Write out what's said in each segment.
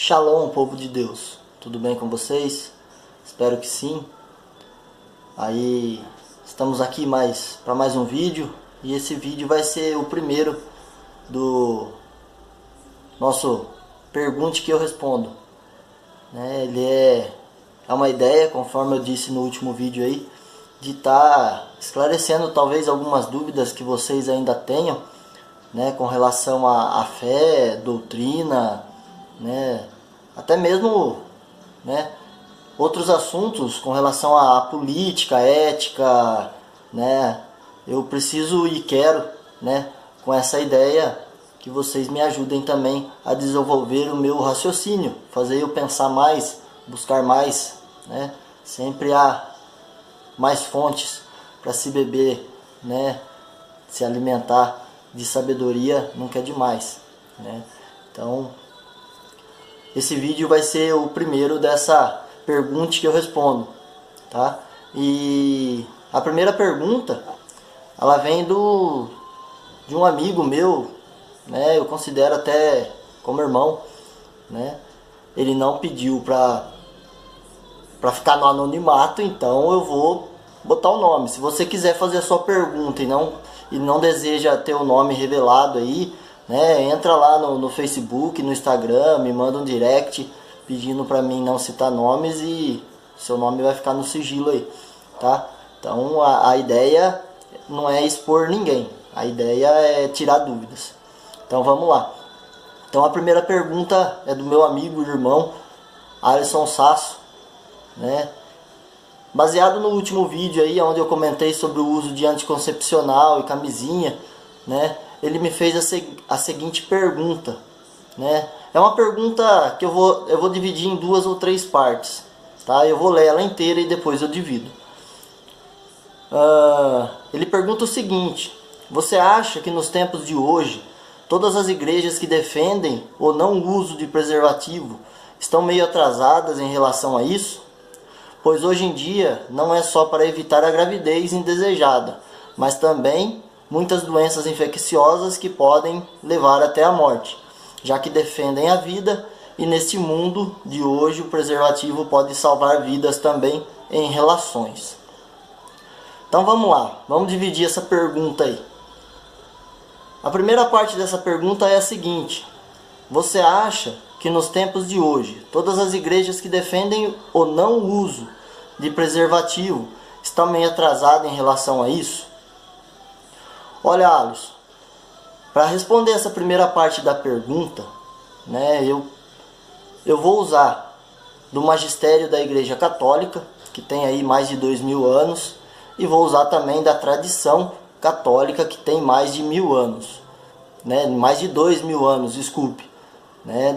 Shalom, povo de Deus, tudo bem com vocês? Espero que sim. Aí estamos aqui para mais um vídeo, e esse vídeo vai ser o primeiro do nosso Pergunte que eu respondo. Ele é uma ideia, conforme eu disse no último vídeo aí, de estar esclarecendo talvez algumas dúvidas que vocês ainda tenham, com relação à fé, doutrina, até mesmo, outros assuntos com relação à política, ética, Eu preciso e quero, com essa ideia, que vocês me ajudem também a desenvolver o meu raciocínio, fazer eu pensar mais, buscar mais, Sempre há mais fontes para se beber, se alimentar de sabedoria, nunca é demais, Então, esse vídeo vai ser o primeiro dessa pergunta que eu respondo, tá? E a primeira pergunta, ela vem de um amigo meu, eu considero até como irmão, Ele não pediu para ficar no anonimato, então eu vou botar o nome. Se você quiser fazer a sua pergunta e não deseja ter o nome revelado aí, entra lá no Facebook, no Instagram, me manda um direct pedindo para mim não citar nomes e seu nome vai ficar no sigilo aí, tá? Então a ideia não é expor ninguém, a ideia é tirar dúvidas. Então vamos lá. Então a primeira pergunta é do meu amigo e irmão Alisson Sasso, Baseado no último vídeo aí, onde eu comentei sobre o uso de anticoncepcional e camisinha, Ele me fez a seguinte pergunta, É uma pergunta que eu vou dividir em 2 ou 3 partes, tá? Eu vou ler ela inteira e depois eu divido. Ele pergunta o seguinte: você acha que nos tempos de hoje, todas as igrejas que defendem ou não o uso de preservativo estão meio atrasadas em relação a isso? Pois hoje em dia não é só para evitar a gravidez indesejada, mas também muitas doenças infecciosas que podem levar até a morte, já que defendem a vida, e neste mundo de hoje o preservativo pode salvar vidas também em relações. Então vamos lá, vamos dividir essa pergunta aí. A primeira parte dessa pergunta é a seguinte: você acha que nos tempos de hoje, todas as igrejas que defendem ou não o uso de preservativo estão meio atrasadas em relação a isso? Olha, Alisson, para responder essa primeira parte da pergunta, eu vou usar do magistério da Igreja Católica, que tem aí mais de 2000 anos, e vou usar também da tradição católica, que tem mais de 1000 anos, mais de 2000 anos, desculpe,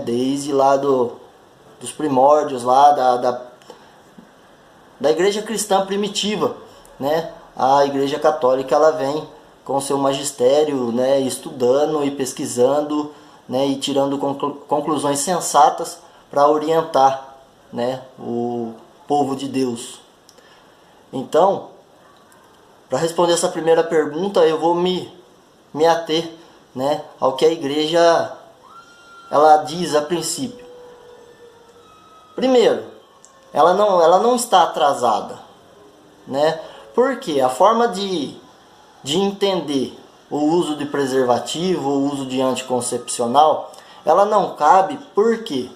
desde lá dos primórdios lá da Igreja Cristã primitiva, A Igreja Católica, ela vem com o seu magistério, estudando e pesquisando, e tirando conclusões sensatas para orientar, o povo de Deus. Então, para responder essa primeira pergunta, eu vou me ater, ao que a igreja ela diz a princípio. Primeiro, ela não está atrasada, Porque a forma de entender o uso de preservativo, o uso de anticoncepcional, ela não cabe, porque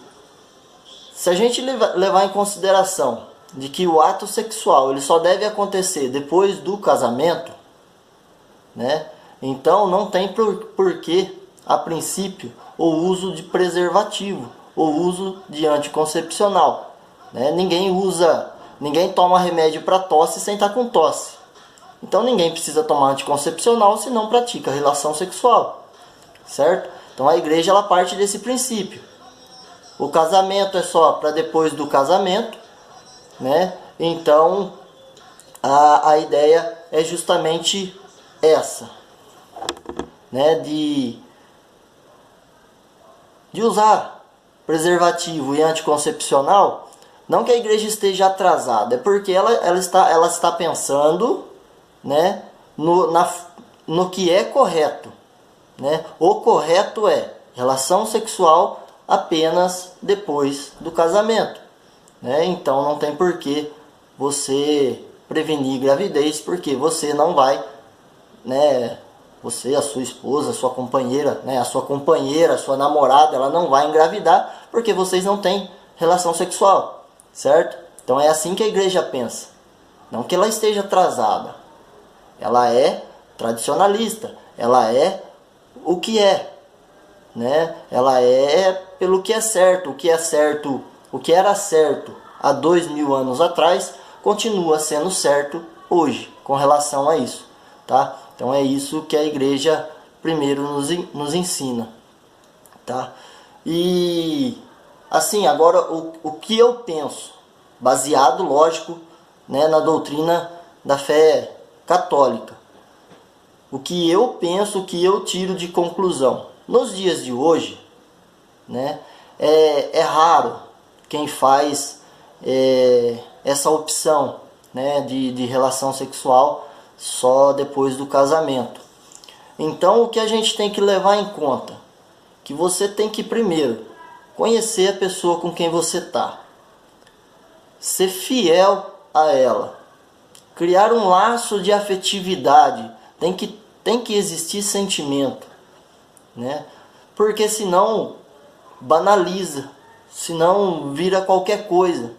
se a gente levar em consideração de que o ato sexual ele só deve acontecer depois do casamento, então não tem por que, a princípio, o uso de preservativo, o uso de anticoncepcional, Ninguém toma remédio para tosse sem estar com tosse. Então ninguém precisa tomar anticoncepcional se não pratica relação sexual, certo? Então a igreja ela parte desse princípio. O casamento é só para depois do casamento, Então a ideia é justamente essa, De usar preservativo e anticoncepcional. Não que a igreja esteja atrasada, é porque ela está pensando, no que é correto, O correto é relação sexual apenas depois do casamento, né? Então não tem por que você prevenir gravidez, porque você não vai, né? Você, a sua esposa, a sua companheira, né? A sua namorada, ela não vai engravidar porque vocês não têm relação sexual, certo? Então é assim que a igreja pensa. Não que ela esteja atrasada. Ela é tradicionalista. Ela é o que é, né? Ela é pelo que é certo. O que é certo, o que era certo há 2000 anos atrás, continua sendo certo hoje com relação a isso, tá? Então é isso que a igreja primeiro nos ensina, tá? E assim, agora o que eu penso, baseado, lógico, né, na doutrina da fé católica. O que eu penso, o que eu tiro de conclusão. Nos dias de hoje, né, é raro quem faz essa opção, né, de relação sexual só depois do casamento. Então o que a gente tem que levar em conta? Que você tem que primeiro conhecer a pessoa com quem você está. Ser fiel a ela. Criar um laço de afetividade. Tem que existir sentimento, né? Porque senão banaliza, senão vira qualquer coisa.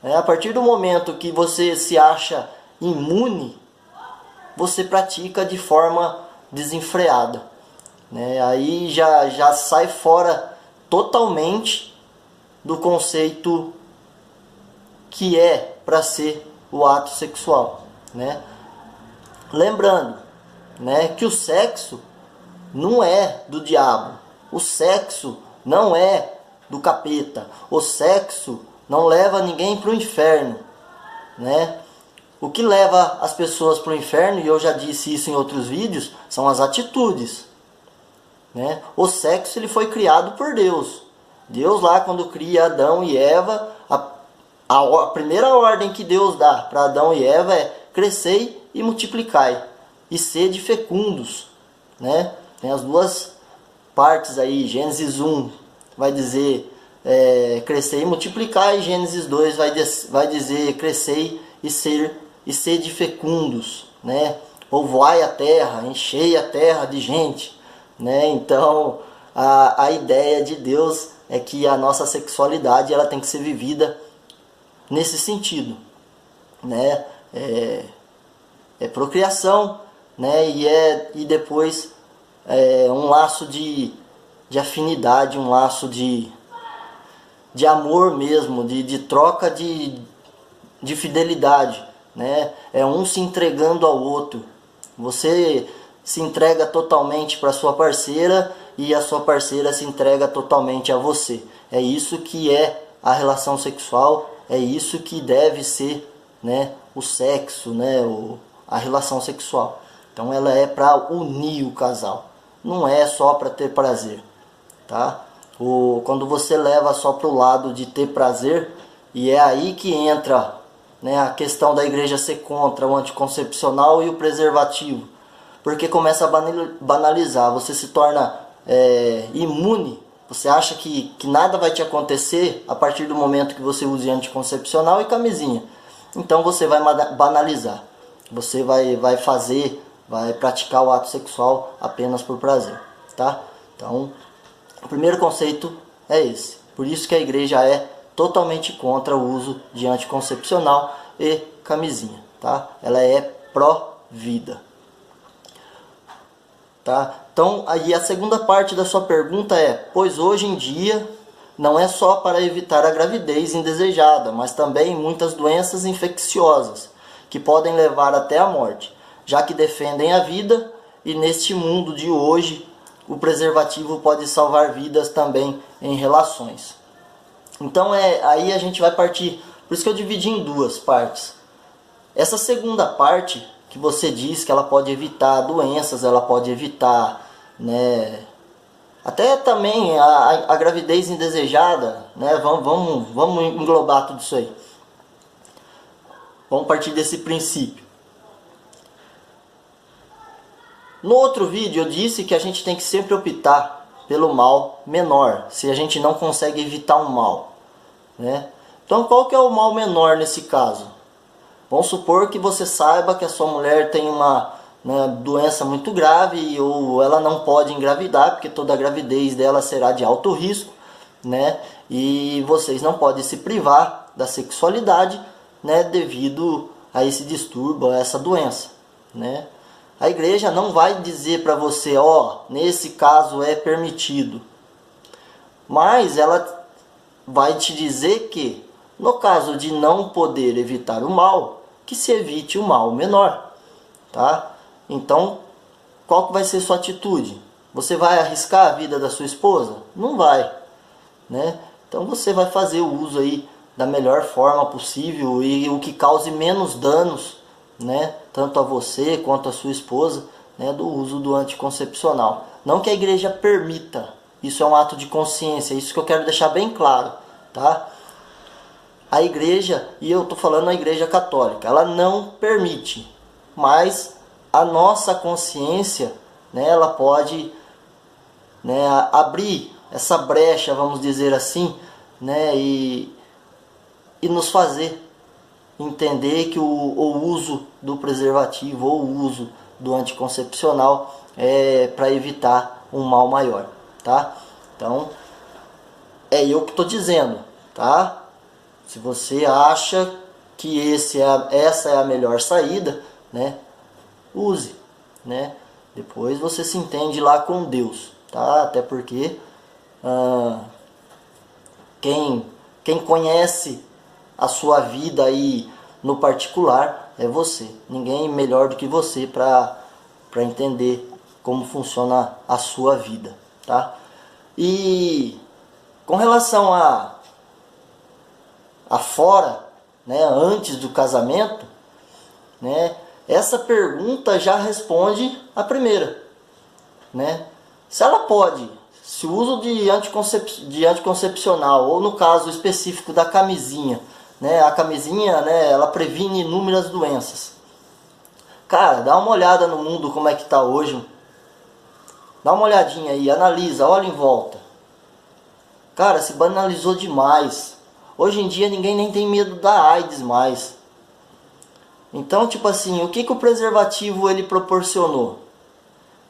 A partir do momento que você se acha imune, você pratica de forma desenfreada, né? Aí já sai fora totalmente do conceito que é para ser o ato sexual, né? Lembrando, né, que o sexo não é do diabo, o sexo não é do capeta, o sexo não leva ninguém para o inferno, né? O que leva as pessoas para o inferno, e eu já disse isso em outros vídeos, são as atitudes, né? O sexo ele foi criado por Deus. Deus lá quando cria Adão e Eva, a primeira ordem que Deus dá para Adão e Eva é: crescei e multiplicai, e sede fecundos, né? Tem as duas partes aí. Gênesis 1 vai dizer crescer e multiplicar, e Gênesis 2 vai dizer crescer e sede fecundos, né? Povoai a terra, enchei a terra de gente, né? Então a ideia de Deus é que a nossa sexualidade ela tem que ser vivida nesse sentido, né? Procriação, né? E depois um laço de afinidade, um laço de amor mesmo, de troca de fidelidade, né? É um se entregando ao outro. Você se entrega totalmente para sua parceira e a sua parceira se entrega totalmente a você. É isso que é a relação sexual, é isso que deve ser, né, o sexo, né, a relação sexual. Então ela é para unir o casal, não é só para ter prazer, tá? Quando você leva só para o lado de ter prazer, e é aí que entra, né, a questão da igreja ser contra o anticoncepcional e o preservativo, porque começa a banalizar, você se torna imune, você acha que nada vai te acontecer a partir do momento que você use anticoncepcional e camisinha. Então você vai banalizar, você vai praticar o ato sexual apenas por prazer, tá? Então o primeiro conceito é esse. Por isso que a igreja é totalmente contra o uso de anticoncepcional e camisinha, tá? Ela é pró-vida, tá? Então, aí a segunda parte da sua pergunta é: pois hoje em dia não é só para evitar a gravidez indesejada, mas também muitas doenças infecciosas que podem levar até a morte, já que defendem a vida, e neste mundo de hoje o preservativo pode salvar vidas também em relações. Então aí a gente vai partir, por isso que eu dividi em duas partes. Essa segunda parte que você diz que ela pode evitar doenças, ela pode evitar, né, até também a gravidez indesejada, né? Vamos englobar tudo isso aí. Vamos partir desse princípio. No outro vídeo eu disse que a gente tem que sempre optar pelo mal menor, se a gente não consegue evitar um mal, né? Então qual que é o mal menor nesse caso? Vamos supor que você saiba que a sua mulher tem uma, né, doença muito grave, ou ela não pode engravidar, porque toda a gravidez dela será de alto risco, né? E vocês não podem se privar da sexualidade, né, devido a esse distúrbio, a essa doença, né? A igreja não vai dizer para você, ó, nesse caso é permitido, mas ela vai te dizer que no caso de não poder evitar o mal, que se evite o mal menor, tá? Então, qual que vai ser sua atitude? Você vai arriscar a vida da sua esposa? Não vai, né? Então você vai fazer o uso aí da melhor forma possível e o que cause menos danos, né? Tanto a você quanto a sua esposa, né? Do uso do anticoncepcional. Não que a igreja permita, isso é um ato de consciência, isso que eu quero deixar bem claro, tá? A igreja, e eu estou falando a igreja católica, ela não permite, mas a nossa consciência, né, ela pode, né, abrir essa brecha, vamos dizer assim, né, e nos fazer entender que o uso do preservativo ou o uso do anticoncepcional é para evitar um mal maior, tá? Então, é eu que estou dizendo, tá? Se você acha que essa é a melhor saída, né, use, né? Depois você se entende lá com Deus, tá? Até porque quem conhece a sua vida aí no particular é você. Ninguém melhor do que você para entender como funciona a sua vida, tá? E com relação a fora, né, antes do casamento, né, essa pergunta já responde a primeira, né? Se ela pode, se o uso de anticoncepcional, ou no caso específico da camisinha, né, a camisinha, né, ela previne inúmeras doenças. Cara, dá uma olhada no mundo como é que está hoje. Dá uma olhadinha aí, analisa, olha em volta. Cara, se banalizou demais. Hoje em dia ninguém nem tem medo da AIDS mais. Então, tipo assim, o que o preservativo ele proporcionou?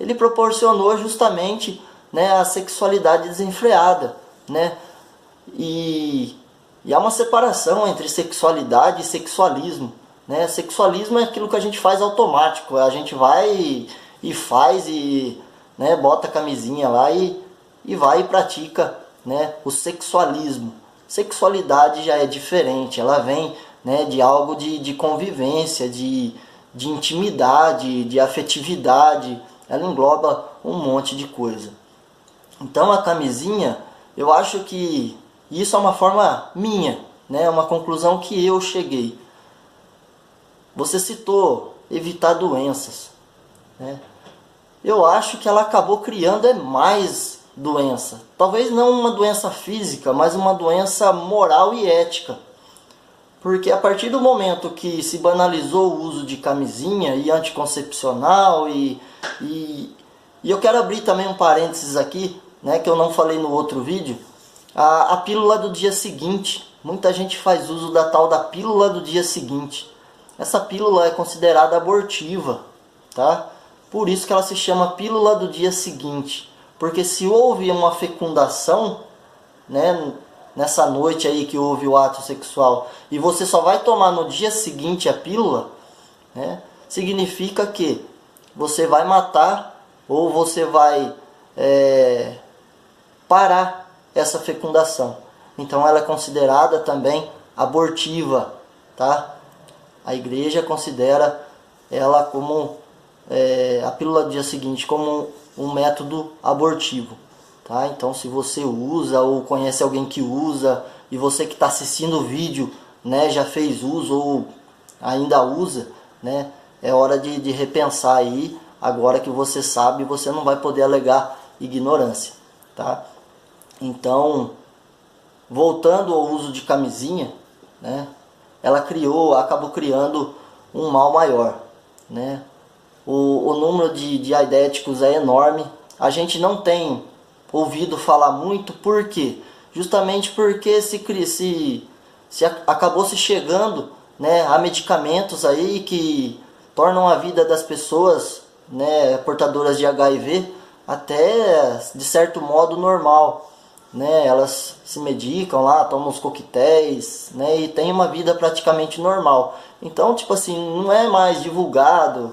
Ele proporcionou justamente, né, a sexualidade desenfreada, né? E há uma separação entre sexualidade e sexualismo, né? Sexualismo é aquilo que a gente faz automático, a gente vai e faz e, né, bota a camisinha lá e vai e pratica, né, o sexualismo. Sexualidade já é diferente, ela vem, né, de algo de convivência, de intimidade, de afetividade, ela engloba um monte de coisa. Então a camisinha, eu acho que isso é uma forma minha, né, uma conclusão que eu cheguei. Você citou evitar doenças, né? Eu acho que ela acabou criando mais doença. Talvez não uma doença física, mas uma doença moral e ética. Porque a partir do momento que se banalizou o uso de camisinha e anticoncepcional e eu quero abrir também um parênteses aqui, né, que eu não falei no outro vídeo, a pílula do dia seguinte. Muita gente faz uso da tal da pílula do dia seguinte. Essa pílula é considerada abortiva, tá? Por isso que ela se chama pílula do dia seguinte. Porque se houve uma fecundação, né, nessa noite aí que houve o ato sexual, e você só vai tomar no dia seguinte a pílula, né, significa que você vai matar ou você vai parar essa fecundação. Então ela é considerada também abortiva, tá? A igreja considera ela como a pílula do dia seguinte como um método abortivo, tá? Então se você usa ou conhece alguém que usa e você que está assistindo o vídeo, né, já fez uso ou ainda usa, né, é hora de repensar aí. Agora que você sabe, você não vai poder alegar ignorância, tá? Então, voltando ao uso de camisinha, né, ela acabou criando um mal maior, né? O número de aidéticos é enorme. A gente não tem ouvido falar muito. Por quê? Justamente porque acabou se chegando, né, a medicamentos aí que tornam a vida das pessoas, né, portadoras de HIV até de certo modo normal, né? Elas se medicam lá, tomam os coquetéis, né, e tem uma vida praticamente normal. Então, tipo assim, não é mais divulgado,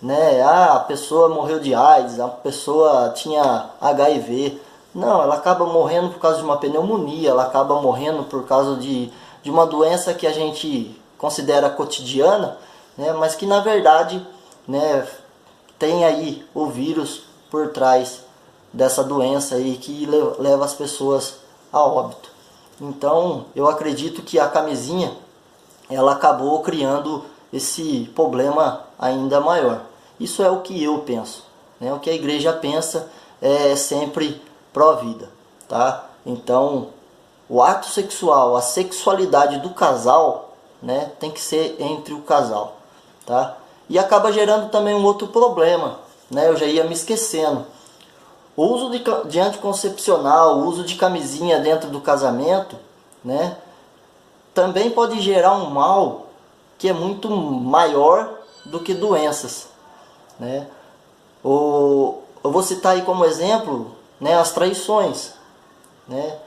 né? Ah, a pessoa morreu de AIDS, a pessoa tinha HIV. Não, ela acaba morrendo por causa de uma pneumonia, ela acaba morrendo por causa de uma doença que a gente considera cotidiana, né? Mas que na verdade, né, tem aí o vírus por trás dessa doença aí que leva as pessoas a óbito. Então, eu acredito que a camisinha ela acabou criando esse problema ainda maior. Isso é o que eu penso, né? O que a igreja pensa é sempre pró-vida, tá? Então, o ato sexual, a sexualidade do casal, né, tem que ser entre o casal, tá? E acaba gerando também um outro problema, né? Eu já ia me esquecendo. O uso de anticoncepcional, o uso de camisinha dentro do casamento, né, também pode gerar um mal que é muito maior do que doenças, né? Eu vou citar aí como exemplo, né, as traições, né?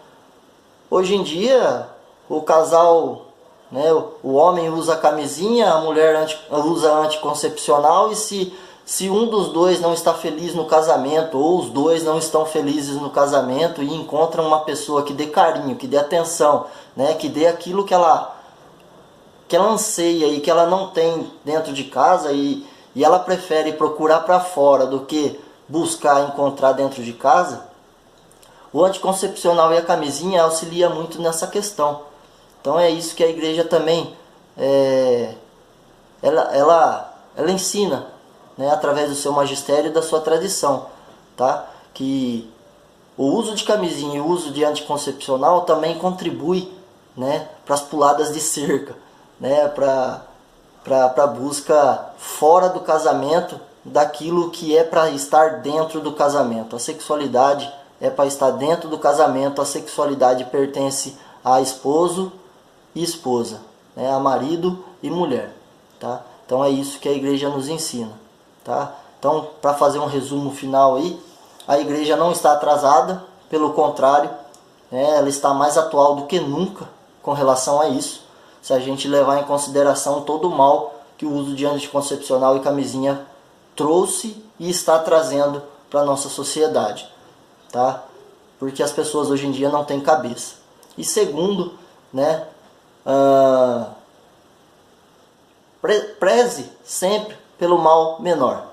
Hoje em dia o casal, né, o homem usa camisinha, a mulher usa anticoncepcional, e se um dos dois não está feliz no casamento, ou os dois não estão felizes no casamento e encontram uma pessoa que dê carinho, que dê atenção, né, que dê aquilo que ela anseia e que ela não tem dentro de casa, e ela prefere procurar para fora do que buscar encontrar dentro de casa, o anticoncepcional e a camisinha auxilia muito nessa questão. Então é isso que a igreja também ela ensina, né, através do seu magistério e da sua tradição, tá? Que o uso de camisinha e o uso de anticoncepcional também contribui, né, para as puladas de cerca, né, para a busca fora do casamento daquilo que é para estar dentro do casamento. A sexualidade é para estar dentro do casamento, a sexualidade pertence a esposo e esposa, né, a marido e mulher, tá? Então é isso que a igreja nos ensina, tá? Então, para fazer um resumo final aí, a igreja não está atrasada, pelo contrário, né, ela está mais atual do que nunca com relação a isso, se a gente levar em consideração todo o mal que o uso de anticoncepcional e camisinha trouxe e está trazendo para a nossa sociedade, tá? Porque as pessoas hoje em dia não têm cabeça. E segundo, né, preze sempre pelo mal menor,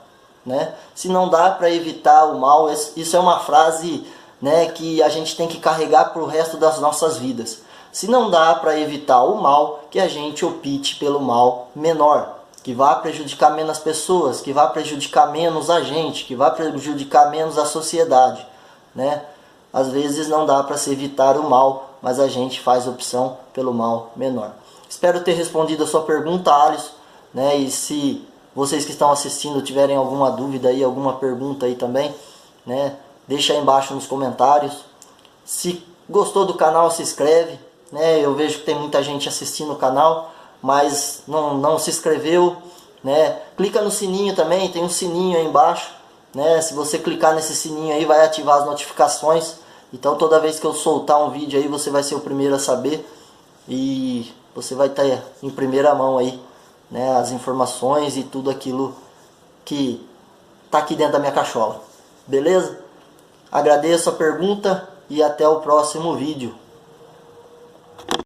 né? Se não dá para evitar o mal, isso é uma frase, né, que a gente tem que carregar para o resto das nossas vidas. Se não dá para evitar o mal, que a gente opte pelo mal menor, que vá prejudicar menos pessoas, que vá prejudicar menos a gente, que vá prejudicar menos a sociedade, né? Às vezes não dá para se evitar o mal, mas a gente faz opção pelo mal menor. Espero ter respondido a sua pergunta, Alisson, né? E se vocês que estão assistindo tiverem alguma dúvida aí, alguma pergunta aí também, né, deixa aí embaixo nos comentários. Se gostou do canal, se inscreve, né? Eu vejo que tem muita gente assistindo o canal, mas não se inscreveu, né? Clica no sininho também, tem um sininho aí embaixo, né? Se você clicar nesse sininho aí, vai ativar as notificações. Então toda vez que eu soltar um vídeo aí, você vai ser o primeiro a saber, e você vai ter em primeira mão aí, né, as informações e tudo aquilo que tá aqui dentro da minha cachola. Beleza? Agradeço a pergunta e até o próximo vídeo.